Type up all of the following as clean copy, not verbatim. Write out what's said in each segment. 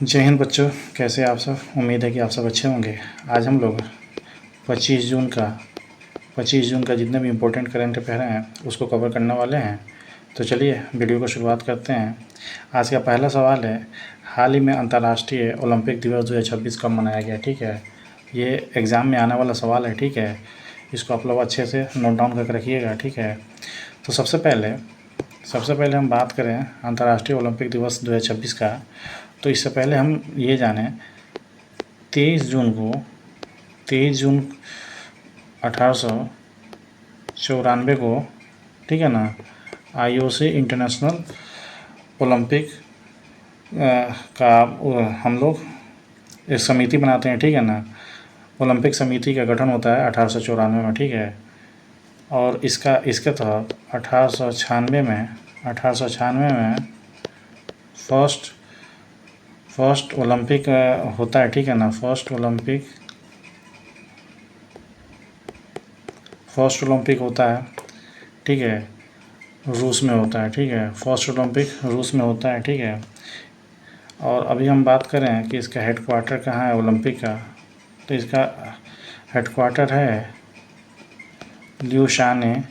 जय हिंद बच्चों, कैसे आप सब। उम्मीद है कि आप सब अच्छे होंगे। आज हम लोग 25 जून का जितने भी इम्पोर्टेंट करंट अफेयर हैं उसको कवर करने वाले हैं। तो चलिए वीडियो को शुरुआत करते हैं। आज का पहला सवाल है, हाल ही में अंतर्राष्ट्रीय ओलंपिक दिवस 2026 कब मनाया गया। ठीक है, ये एग्ज़ाम में आने वाला सवाल है। ठीक है, इसको आप लोग अच्छे से नोट डाउन करके रखिएगा। ठीक है, तो सबसे पहले हम बात करें अंतर्राष्ट्रीय ओलंपिक दिवस 2026 का, तो इससे पहले हम ये जानें 23 जून 1894 को, ठीक है ना, IOC इंटरनेशनल ओलंपिक का हम लोग एक समिति बनाते हैं। ठीक है ना, ओलंपिक समिति का गठन होता है 1894 में। ठीक है, और इसके तहत 1896 में फर्स्ट ओलंपिक होता है। ठीक है ना, फर्स्ट ओलंपिक होता है। ठीक है, रूस में होता है। ठीक है, फर्स्ट ओलंपिक रूस में होता है। ठीक है, और अभी हम बात करें कि इसका हेडक्वार्टर कहाँ है ओलंपिक का, तो इसका हेडक्वार्टर है ल्यूशाने,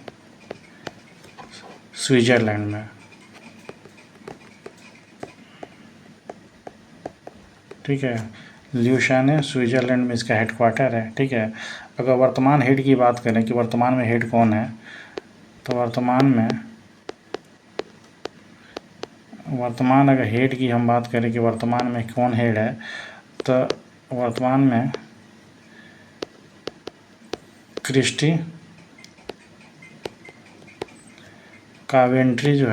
स्विट्ज़रलैंड में। ठीक है, ल्यूशाने स्विट्ज़रलैंड में इसका हेडक्वार्टर है। ठीक है, अगर वर्तमान हेड की बात करें कि वर्तमान में हेड कौन है, तो वर्तमान अगर हेड की हम बात करें कि वर्तमान में कौन हेड है, तो वर्तमान में क्रिस्टी कावेंट्री जो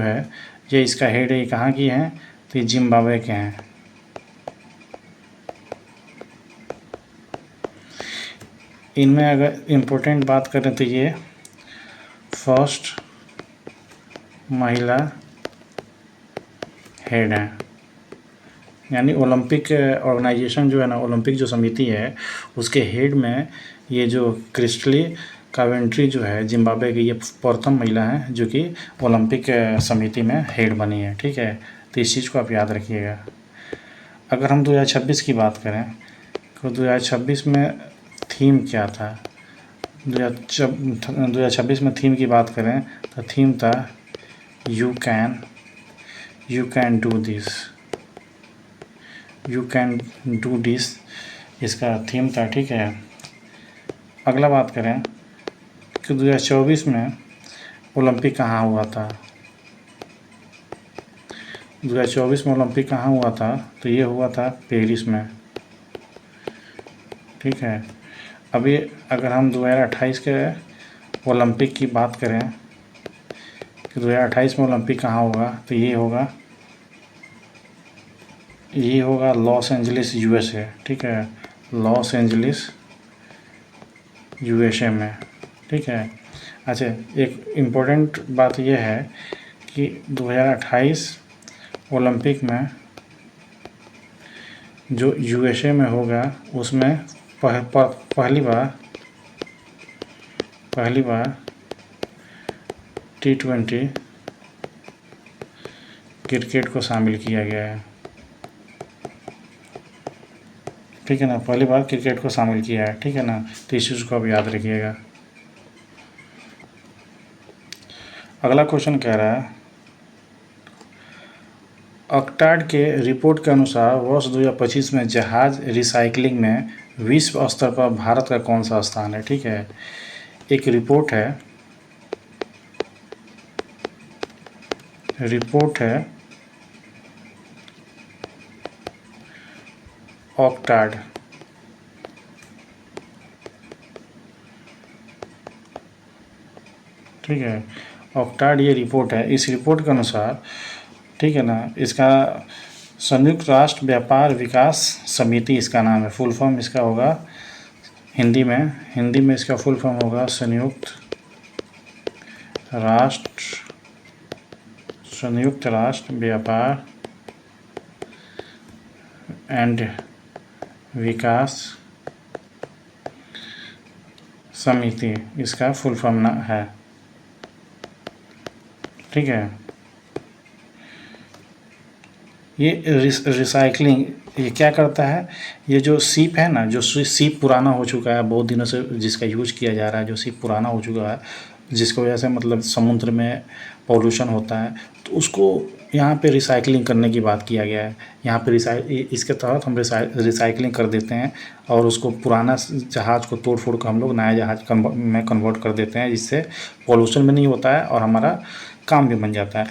है, ये इसका हेड है। ये कहाँ की हैं, तो ये जिम्बाब्वे के हैं। इनमें अगर इम्पोर्टेंट बात करें तो ये फर्स्ट महिला हेड है, यानी ओलंपिक ऑर्गेनाइजेशन जो है ना, ओलंपिक जो समिति है उसके हेड में ये जो क्रिस्टली कावेंट्री जो है जिम्बाब्वे की, ये प्रथम महिला है जो कि ओलंपिक समिति में हेड बनी है। ठीक है, तो इस चीज़ को आप याद रखिएगा। अगर हम 2026 की बात करें तो 2026 में थीम क्या था, 2026 में थीम की बात करें तो थीम था यू कैन डू दिस, इसका थीम था। ठीक है, अगला बात करें कि 2024 में ओलंपिक कहाँ हुआ था। 2024 में ओलंपिक कहाँ हुआ था, तो ये हुआ था पेरिस में। ठीक है, अभी अगर हम 2028 के ओलंपिक की बात करें कि 2028 में ओलंपिक कहाँ होगा, तो ये होगा लॉस एंजलिस USA। ठीक है, लॉस एंजलिस USA में। ठीक है, अच्छा, एक इम्पोर्टेंट बात यह है कि 2028 ओलंपिक में जो USA में होगा उसमें पहली बार T20 क्रिकेट को शामिल किया गया है। ठीक है ना, पहली बार क्रिकेट को शामिल किया है। ठीक है ना, तो इस चीज़ को आप याद रखिएगा। अगला क्वेश्चन कह रहा है, ऑक्टाड के रिपोर्ट के अनुसार वर्ष 2025 में जहाज रिसाइकलिंग में विश्व स्तर पर भारत का कौन सा स्थान है। ठीक है, एक रिपोर्ट है ऑक्टाड। ठीक है, ऑक्टाड ये रिपोर्ट है। इस रिपोर्ट के अनुसार, ठीक है ना, इसका संयुक्त राष्ट्र व्यापार विकास समिति इसका नाम है। फुल फॉर्म इसका होगा हिंदी में इसका फुल फॉर्म होगा संयुक्त राष्ट्र व्यापार एंड विकास समिति, इसका फुल फॉर्म है। ठीक है, ये रिसाइकलिंग ये क्या करता है, ये जो सीप है ना, जो सीप पुराना हो चुका है बहुत दिनों से, जिसका यूज किया जा रहा है, जो सीप पुराना हो चुका है, जिसकी वजह से मतलब समुद्र में पॉल्यूशन होता है, तो उसको यहाँ पे रिसाइकलिंग करने की बात किया गया है। यहाँ पे इसके तहत हम रिसाइकलिंग कर देते हैं और उसको पुराना जहाज़ को तोड़ फोड़ कर हम लोग नया जहाज़ में कन्वर्ट कर देते हैं, जिससे पॉल्यूशन भी नहीं होता है और हमारा काम भी बन जाता है।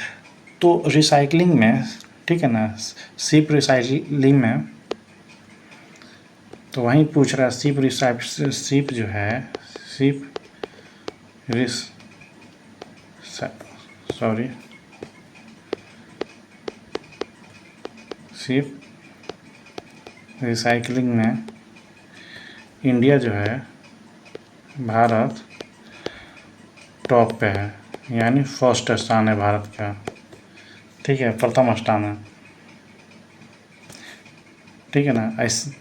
तो रिसाइकलिंग में, ठीक है ना, शिप रिसाइकलिंग में तो वहीं पूछ रहा है शिप जो है, शिप रिस सॉरी शिप रिसाइकलिंग में इंडिया जो है, भारत टॉप पे है, यानी फर्स्ट स्थान है भारत का, ठीक है, प्रथम स्थान है, ठीक है ना। इस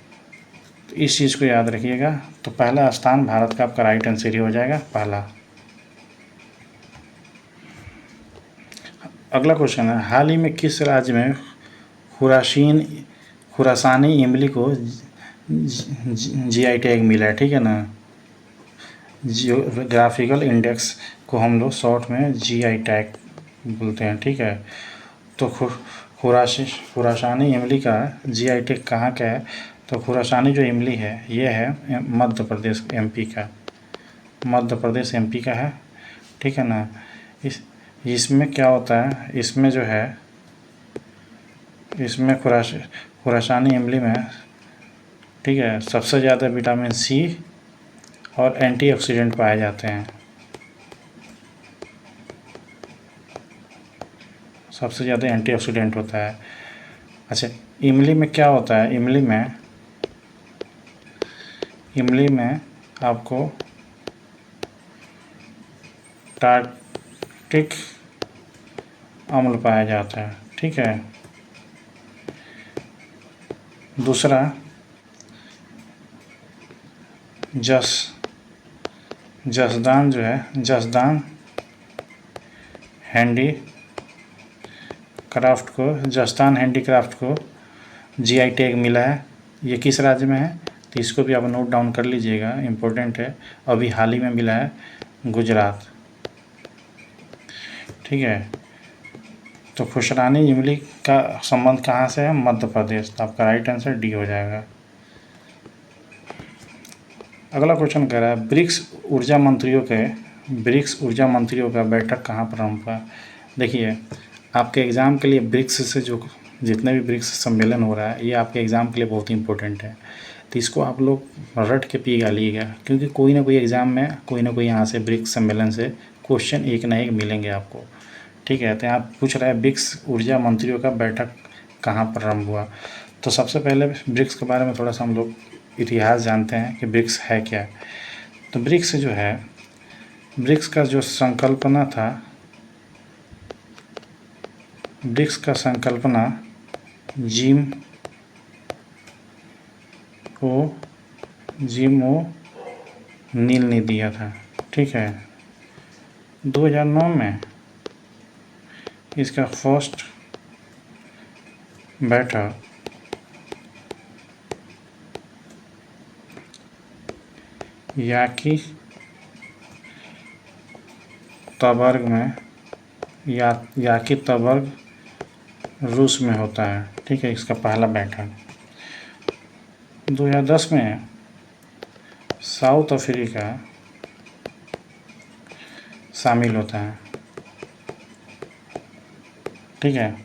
चीज़ को याद रखिएगा। तो पहला स्थान भारत का आपका राइट आंसर ही हो जाएगा, पहला। अगला क्वेश्चन है, हाल ही में किस राज्य में खुरासानी इमली को जीआई टैग मिला है, ठीक है ना। जियोग्राफिकल इंडेक्स को हम लोग शॉर्ट में जीआई टैग बोलते हैं, ठीक है। तो खुरासानी इमली का जीआई टैग कहाँ का है, तो खुरासानी जो इमली है ये है मध्य प्रदेश एमपी का, मध्य प्रदेश एमपी का है, ठीक है ना। इसमें क्या होता है, इसमें जो है, इसमें खुरासानी इमली में, ठीक है, सबसे ज़्यादा विटामिन सी और एंटीऑक्सीडेंट पाए जाते हैं, सबसे ज़्यादा एंटीऑक्सीडेंट होता है। अच्छा, इमली में क्या होता है, इमली में आपको टार्टिक अम्ल पाया जाता है, ठीक है। दूसरा, जसदान जो है, जसदान हैंडीक्राफ्ट को जीआई टैग मिला है। ये किस राज्य में है, तो इसको भी आप नोट डाउन कर लीजिएगा, इम्पोर्टेंट है। अभी हाल ही में मिला है गुजरात, ठीक है। तो खुशरानी इमली का संबंध कहाँ से है, मध्य प्रदेश। तो आपका राइट आंसर डी हो जाएगा। अगला क्वेश्चन कह रहा है, ब्रिक्स ऊर्जा मंत्रियों का बैठक कहाँ प्रारंभ हुआ। देखिए, आपके एग्ज़ाम के लिए ब्रिक्स से जो जितने भी ब्रिक्स सम्मेलन हो रहा है, ये आपके एग्ज़ाम के लिए बहुत इंपॉर्टेंट है। तो इसको आप लोग रट के पी गालिएगा, क्योंकि कोई ना कोई एग्ज़ाम में कोई ना कोई यहाँ से ब्रिक्स सम्मेलन से क्वेश्चन एक ना एक मिलेंगे आपको, ठीक है। तो यहाँ पूछ रहा है ब्रिक्स ऊर्जा मंत्रियों का बैठक कहाँ प्रारंभ हुआ। तो सबसे पहले ब्रिक्स के बारे में थोड़ा सा हम लोग इतिहास जानते हैं कि ब्रिक्स है क्या। तो ब्रिक्स जो है, ब्रिक्स का जो संकल्पना था, ब्रिक्स का संकल्पना जिम ओ नील ने दिया था, ठीक है। 2009 में इसका फर्स्ट बैठक याकी तबर्ग रूस में होता है, ठीक है, इसका पहला बैठक। 2010 में साउथ अफ्रीका शामिल होता है, ठीक है।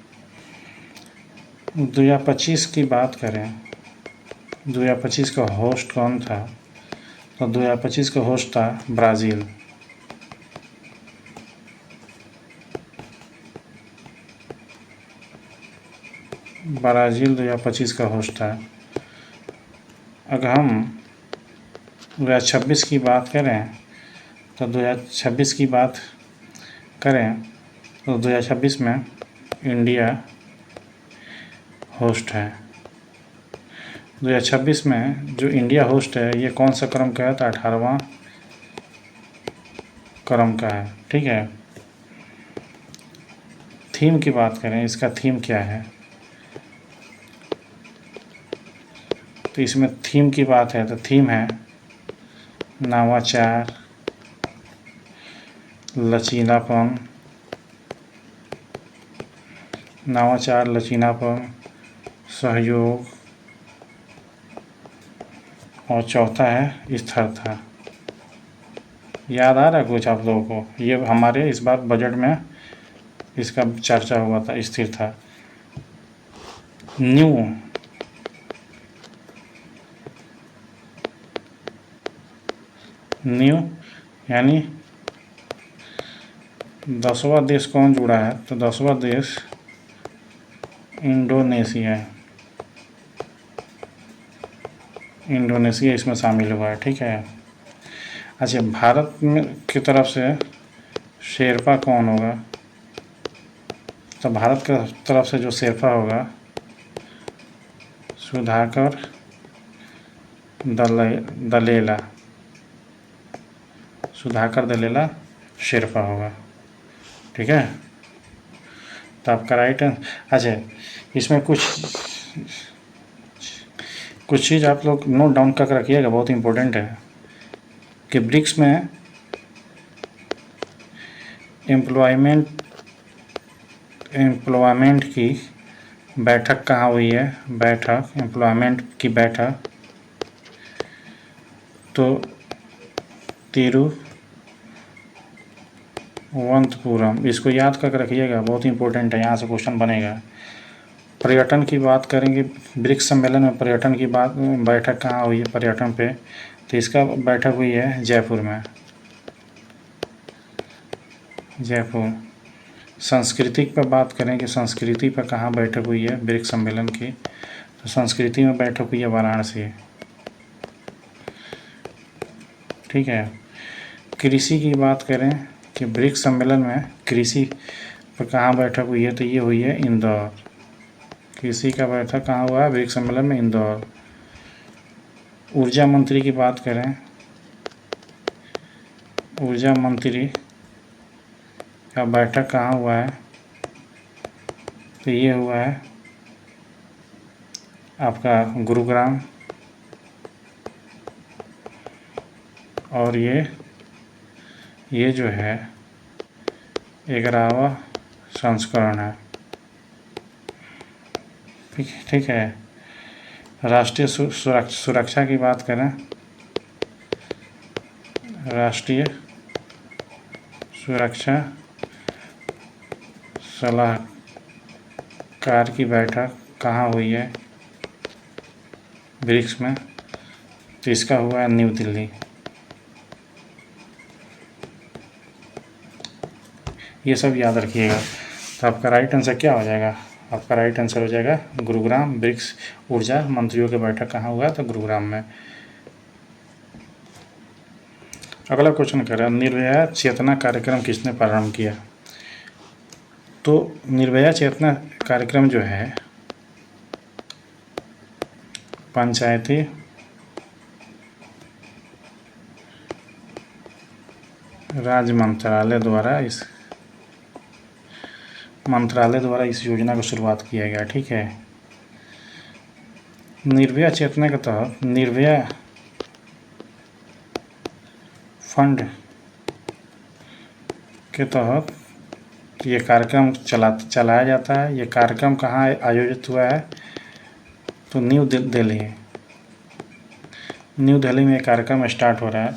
2025 की बात करें, 2025 का होस्ट कौन था, तो 2025 का होस्ट था ब्राज़ील, ब्राज़ील 2025 का होस्ट था। अगर हम 2026 की बात करें, तो 2026 की बात करें तो 2026 में इंडिया होस्ट है। 2026 में जो इंडिया होस्ट है, ये कौन सा क्रम का है, तो 18वां क्रम का है, ठीक है। थीम की बात करें, इसका थीम क्या है, तो इसमें थीम की बात है तो थीम है नवाचार, लचीलापन, नवाचार, लचीलापन, सहयोग, और चौथा है स्थिरता। याद आ रहा है कुछ आप लोगों को? ये हमारे इस बार बजट में इसका चर्चा हुआ था, स्थिरता। न्यू न्यू यानी 10वां देश कौन जुड़ा है? तो 10वां देश इंडोनेशिया है। इंडोनेशिया इसमें शामिल हुआ है, ठीक है। अच्छा, भारत में की तरफ से शेरपा कौन होगा? तो भारत की तरफ से जो शेरपा होगा सुधाकर दलेला, सुधाकर दलेला शेरपा होगा, ठीक है। तो आपका राइट है। अच्छा, इसमें कुछ चीज़ आप लोग नोट डाउन कर रखिएगा, बहुत इंपॉर्टेंट है कि ब्रिक्स में एम्प्लॉयमेंट की बैठक कहाँ हुई है? एम्प्लॉयमेंट की बैठक तो तिरुवनंतपुरम। इसको याद करके रखिएगा, बहुत इंपॉर्टेंट है, यहाँ से क्वेश्चन बनेगा। पर्यटन की बात करेंगे, ब्रिक्स सम्मेलन में पर्यटन की बैठक कहाँ हुई है पर्यटन पे? तो इसका बैठक हुई है जयपुर में, जयपुर। संस्कृति पर बात करें कि संस्कृति पर कहाँ बैठक हुई है ब्रिक्स सम्मेलन की? तो संस्कृति में बैठक हुई है वाराणसी, ठीक है। कृषि की बात करें कि ब्रिक्स सम्मेलन में कृषि पर कहाँ बैठक हुई है? तो ये हुई है इंदौर। कृषि का बैठक कहाँ हुआ है ब्रिक्स सम्मेलन में? इंदौर। ऊर्जा मंत्री की बात करें, ऊर्जा मंत्री का बैठक कहाँ हुआ है? तो ये हुआ है आपका गुरुग्राम, और ये जो है 11वां संस्करण है, ठीक है। राष्ट्रीय सुरक्षा की बात करें, राष्ट्रीय सुरक्षा सलाहकार की बैठक कहाँ हुई है ब्रिक्स में? तो इसका हुआ है न्यू दिल्ली। ये सब याद रखिएगा। तो आपका राइट आंसर क्या हो जाएगा? आपका राइट आंसर हो जाएगा गुरुग्राम। ब्रिक्स ऊर्जा मंत्रियों की बैठक कहाँ हुआ? तो गुरुग्राम में। अगला क्वेश्चन कह रहा है निर्भया चेतना कार्यक्रम किसने प्रारंभ किया? तो निर्भया चेतना कार्यक्रम जो है पंचायती राज मंत्रालय द्वारा इस योजना को शुरुआत किया गया, ठीक है। निर्भया चेतना के तहत निर्भया फंड के तहत ये कार्यक्रम चलाया जाता है। ये कार्यक्रम कहाँ आयोजित हुआ है? तो न्यू दिल्ली में ये कार्यक्रम स्टार्ट हो रहा है।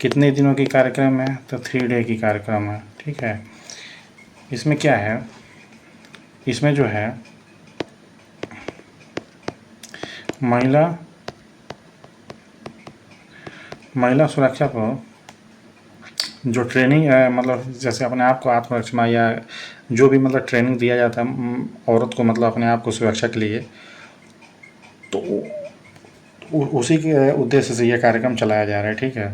कितने दिनों की कार्यक्रम है? तो 3 डे की कार्यक्रम है, ठीक है। इसमें क्या है? इसमें जो है महिला सुरक्षा को जो ट्रेनिंग है, मतलब जैसे अपने आप को आत्मरक्षा या जो भी मतलब ट्रेनिंग दिया जाता है औरत को, मतलब अपने आप को सुरक्षा के लिए, तो उसी के उद्देश्य से यह कार्यक्रम चलाया जा रहा है, ठीक है।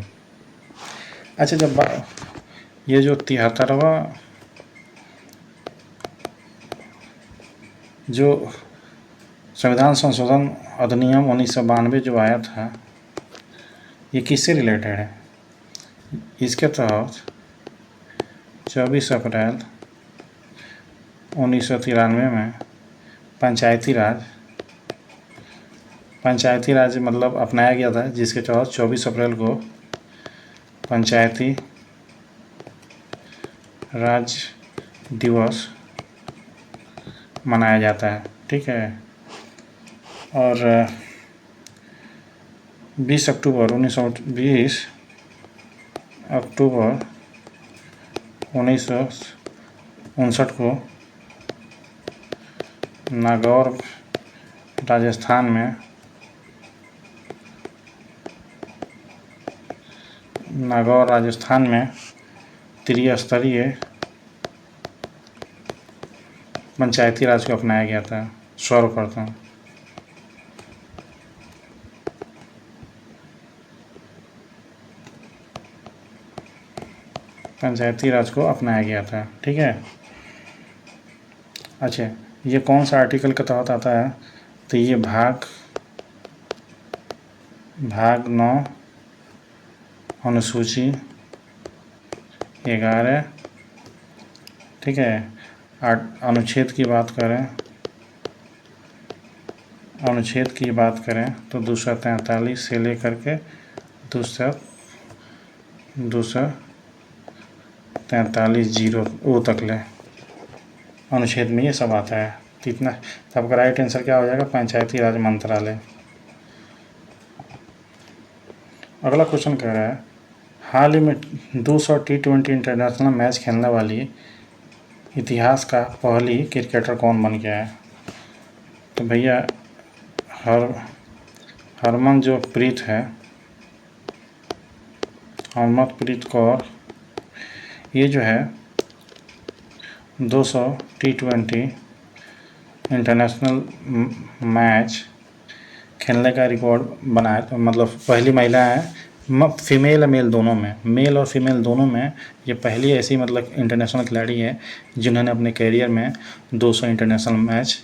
अच्छा, जब ये जो 73वां जो संविधान संशोधन अधिनियम 1992 जो आया था, ये किससे रिलेटेड है? इसके तहत 24 अप्रैल 1993 में पंचायती राज पंचायती राज मतलब अपनाया गया था, जिसके तहत 24 अप्रैल को पंचायती राज दिवस मनाया जाता है। ठीक है। और 20 अक्टूबर 1959 को नागौर राजस्थान में त्रिस्तरीय पंचायती राज को अपनाया गया था सर्वप्रथम। पंचायती राज को अपनाया गया था। ठीक है। अच्छा, ये कौन सा आर्टिकल के तहत आता है? तो ये भाग 9 अनुसूची 11। ठीक है। अनुच्छेद की बात करें तो 243 से लेकर के 243 जीरो ओ तक ले अनुच्छेद में ये सब आता है। तो इतना, तो आपका राइट आंसर क्या हो जाएगा? पंचायती राज मंत्रालय। अगला क्वेश्चन कह रहा है, हाल ही में 200 T20 इंटरनेशनल मैच खेलने वाली इतिहास का पहली क्रिकेटर कौन बन गया है? तो भैया हरमनप्रीत कौर, ये जो है 200 T20 इंटरनेशनल मैच खेलने का रिकॉर्ड बनाया, तो मतलब पहली महिला है, फीमेल और मेल दोनों में, मेल और फीमेल दोनों में ये पहली ऐसी मतलब इंटरनेशनल खिलाड़ी है जिन्होंने अपने करियर में 200 इंटरनेशनल मैच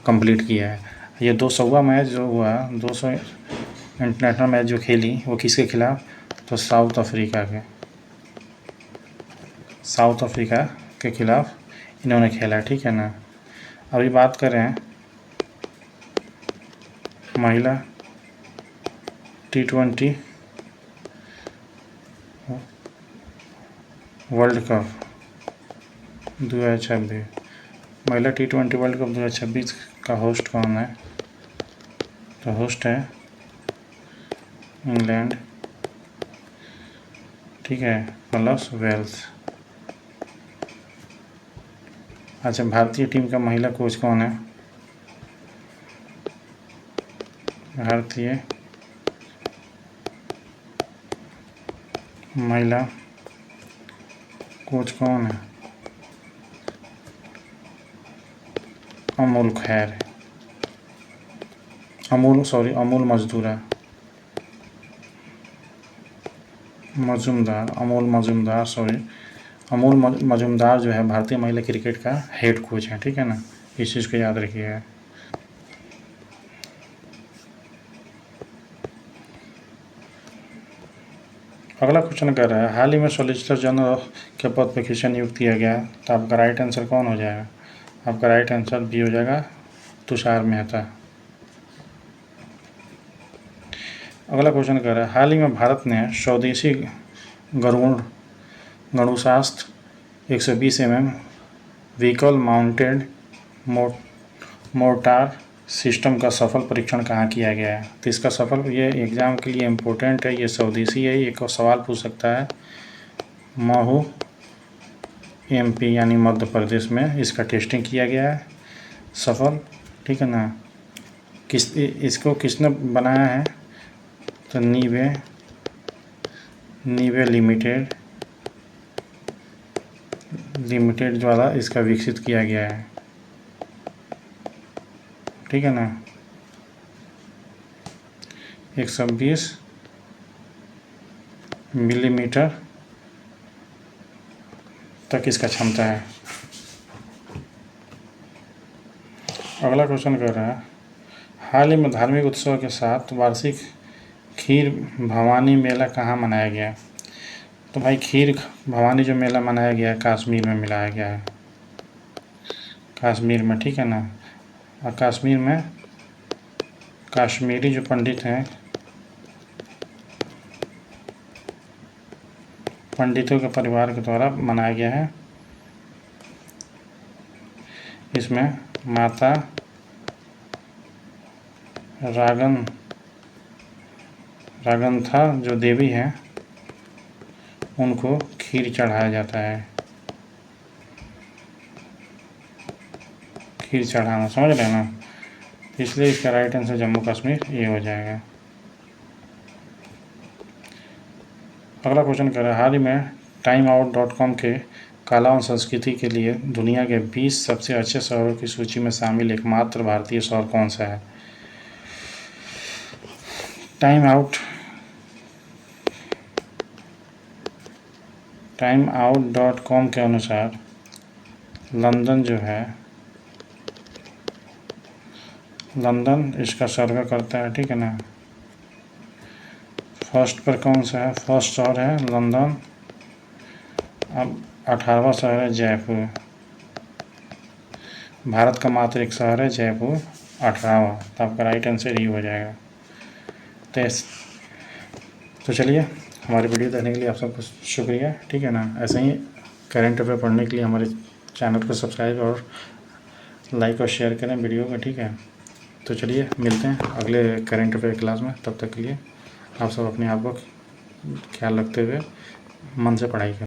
कंप्लीट किया है। ये 200वां मैच जो हुआ, 200 इंटरनेशनल मैच जो खेली, वो किसके खिलाफ? तो साउथ अफ्रीका के खिलाफ इन्होंने खेला। ठीक है ना। अभी बात करें महिला T20 वर्ल्ड कप 2026, महिला T20 वर्ल्ड कप 2026 का होस्ट कौन है? तो होस्ट है इंग्लैंड। ठीक है, प्लस वेल्स। अच्छा, भारतीय टीम का महिला कोच कौन है? भारतीय महिला कोच कौन है? अमूल मजूमदार जो है भारतीय महिला क्रिकेट का हेड कोच है। ठीक है ना, इस चीज़ को याद रखिएगा। अगला क्वेश्चन कर रहा है, हाल ही में सॉलिसिटर जनरल के पद पर किसे नियुक्त किया गया? तो आपका राइट आंसर कौन हो जाएगा? आपका राइट आंसर बी हो जाएगा, तुषार मेहता। अगला क्वेश्चन कर रहा है, हाल ही में भारत ने स्वदेशी गणुशास्त्र 120 mm vehicle mounted mortar system का सफल परीक्षण कहाँ किया गया है? तो इसका सफल, ये एग्ज़ाम के लिए इम्पोर्टेंट है, ये स्वदेशी है, ये को सवाल पूछ सकता है। महू MP यानी मध्य प्रदेश में इसका टेस्टिंग किया गया है सफल। ठीक है ना। इसको किसने बनाया है? तो नीवे लिमिटेड द्वारा इसका विकसित किया गया है। ठीक है ना। 120 मिलीमीटर तक इसका क्षमता है। अगला क्वेश्चन कर रहा है, हाल ही में धार्मिक उत्सव के साथ वार्षिक खीर भवानी मेला कहाँ मनाया गया? तो भाई खीर भवानी जो मेला मनाया गया है कश्मीर में मिलाया गया है, कश्मीर में। ठीक है ना। और कश्मीर में कश्मीरी जो पंडित हैं, पंडितों के परिवार के द्वारा बनाया गया है। इसमें माता रागंथा जो देवी हैं उनको खीर चढ़ाया जाता है। खीर चढ़ाना, समझ रहे हैं ना, इसलिए इसका राइट आंसर जम्मू कश्मीर ये हो जाएगा। अगला क्वेश्चन कह रहा है, हाल ही में timeout.com के कला और संस्कृति के लिए दुनिया के 20 सबसे अच्छे शहरों की सूची में शामिल एकमात्र भारतीय शहर कौन सा है? timeout.com के अनुसार लंदन जो है, लंदन इसका सर्वे करता है, ठीक है ना। फर्स्ट पर कौन सा है? फर्स्ट शहर है लंदन। अब 18वां शहर है जयपुर। भारत का मात्र एक शहर है जयपुर, 18वां। तो आपका राइट आंसर ही हो जाएगा। तो चलिए, हमारी वीडियो देखने के लिए आप सबको शुक्रिया, ठीक है ना। ऐसे ही करंट अफेयर पढ़ने के लिए हमारे चैनल को सब्सक्राइब और लाइक और शेयर करें वीडियो को, ठीक है। तो चलिए मिलते हैं अगले करंट अफेयर क्लास में। तब तक के लिए आप सब अपने आप को ख्याल रखते हुए मन से पढ़ाई करें।